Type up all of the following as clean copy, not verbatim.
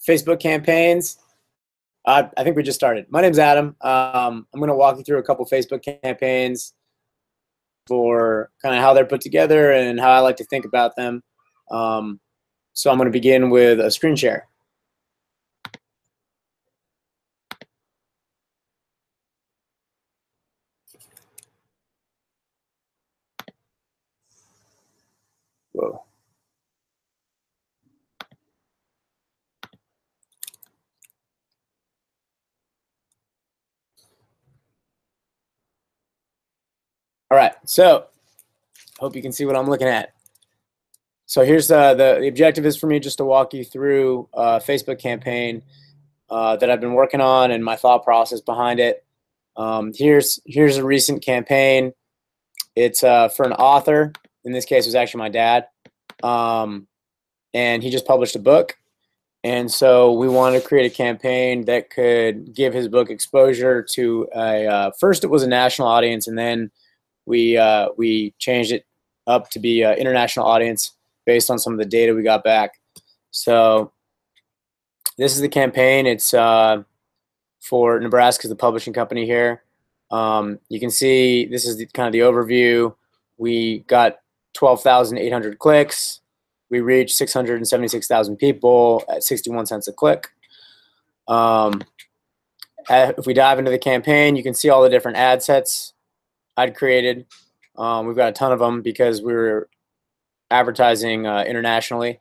Facebook campaigns. I think we just started. My name's Adam. I'm going to walk you through a couple Facebook campaigns for kind of how they're put together and how I like to think about them. So I'm going to begin with a screen share. Whoa. All right, so hope you can see what I'm looking at. So here's the objective is for me just to walk you through a Facebook campaign that I've been working on and my thought process behind it. Here's a recent campaign. It's for an author. In this case, it was actually my dad, and he just published a book. And so we wanted to create a campaign that could give his book exposure to first it was a national audience, and then we changed it up to be an international audience based on some of the data we got back. So this is the campaign. It's for Nebraska, the publishing company here. You can see this is kind of the overview. We got 12,800 clicks. We reached 676,000 people at 61 cents a click. If we dive into the campaign, you can see all the different ad sets I'd created. We've got a ton of them because we were advertising internationally.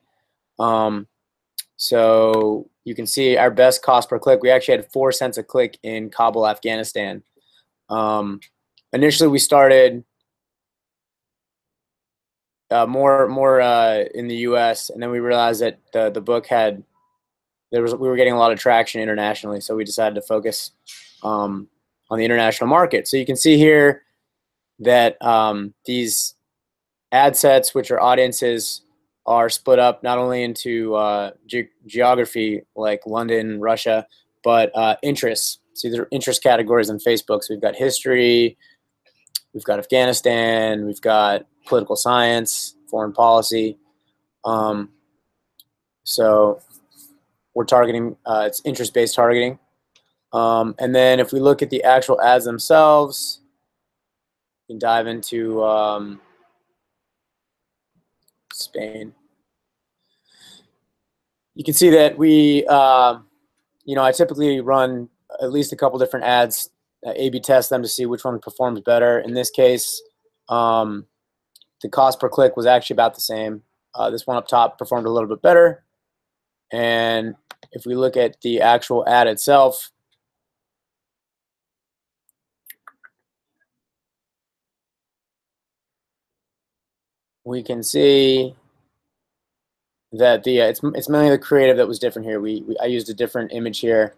So you can see our best cost per click. We actually had 4 cents a click in Kabul, Afghanistan. Initially, we started more in the U.S., and then we realized that the book we were getting a lot of traction internationally, so we decided to focus on the international market. So you can see here that these ad sets, which are audiences, are split up not only into geography like London, Russia, but interests. So these are interest categories on Facebook. So we've got history, we've got Afghanistan, we've got political science, foreign policy. So we're targeting, it's interest-based targeting. And then if we look at the actual ads themselves, we can dive into Spain. You can see that we, I typically run at least a couple different ads, A/B test them to see which one performs better. In this case, the cost per click was actually about the same. This one up top performed a little bit better. And if we look at the actual ad itself, we can see that it's mainly the creative that was different here. I used a different image here,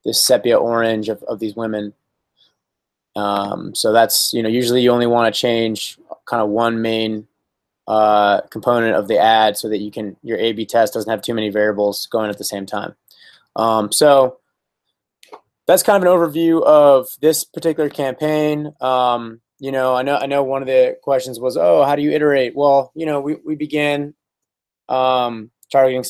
this sepia orange of these women. So that's, usually you only want to change kind of one main component of the ad so that your A/B test doesn't have too many variables going at the same time. So that's kind of an overview of this particular campaign. I know one of the questions was, oh, how do you iterate? Well, we began targeting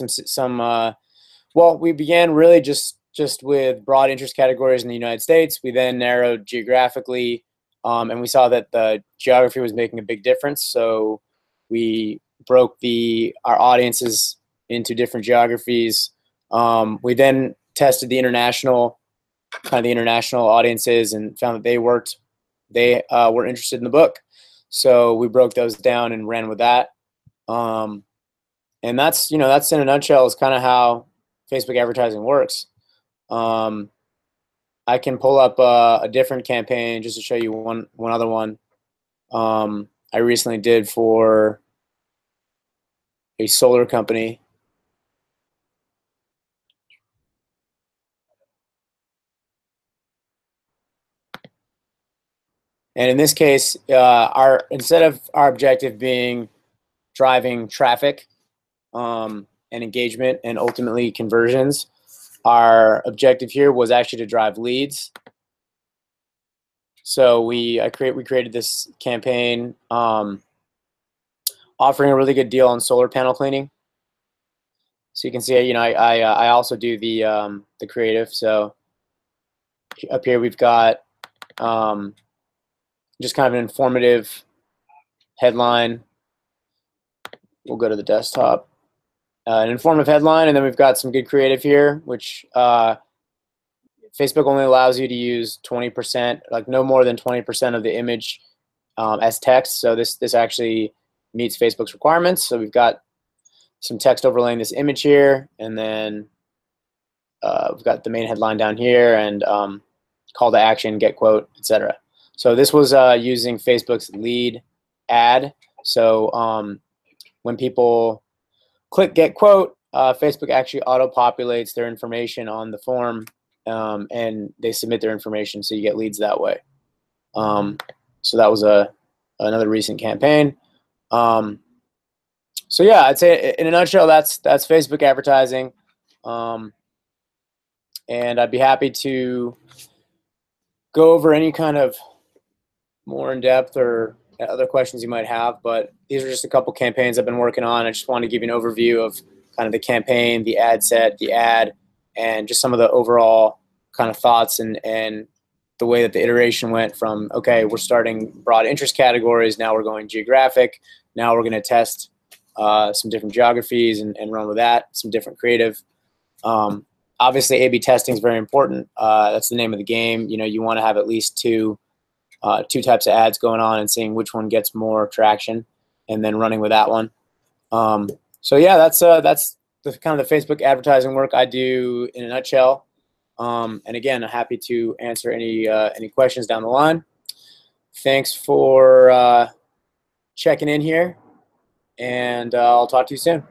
we began really just with broad interest categories in the United States. We then narrowed geographically, and we saw that the geography was making a big difference. So we broke our audiences into different geographies. We then tested the international audiences and found that they were interested in the book. So we broke those down and ran with that. And that's in a nutshell is kind of how Facebook advertising works. I can pull up a different campaign just to show you one other one. I recently did for a solar company. And in this case, instead of our objective being driving traffic and engagement and ultimately conversions, our objective here was actually to drive leads. So we created this campaign offering a really good deal on solar panel cleaning. So you can see, you know, I also do the creative. So up here we've got just kind of an informative headline. We'll go to the desktop. An informative headline, and then we've got some good creative here, which Facebook only allows you to use 20%, like no more than 20% of the image as text. So this actually meets Facebook's requirements. So we've got some text overlaying this image here, and then we've got the main headline down here, and call to action, get quote, etc. So this was using Facebook's lead ad. So when people click get quote, Facebook actually auto-populates their information on the form, and they submit their information, so you get leads that way. So that was another recent campaign. So yeah, I'd say in a nutshell, that's Facebook advertising, and I'd be happy to go over any kind of more in depth or other questions you might have. But these are just a couple campaigns I've been working on. I just want to give you an overview of kind of the campaign, the ad set, the ad, and just some of the overall kind of thoughts and the way that the iteration went from, okay, we're starting broad interest categories, now we're going geographic, now we're going to test some different geographies and run with that, some different creative. Obviously, A/B testing is very important. That's the name of the game. You know, you want to have at least two types of ads going on and seeing which one gets more traction, and then running with that one. So yeah, that's the kind of the Facebook advertising work I do in a nutshell. And again, I'm happy to answer any questions down the line. Thanks for checking in here, and I'll talk to you soon.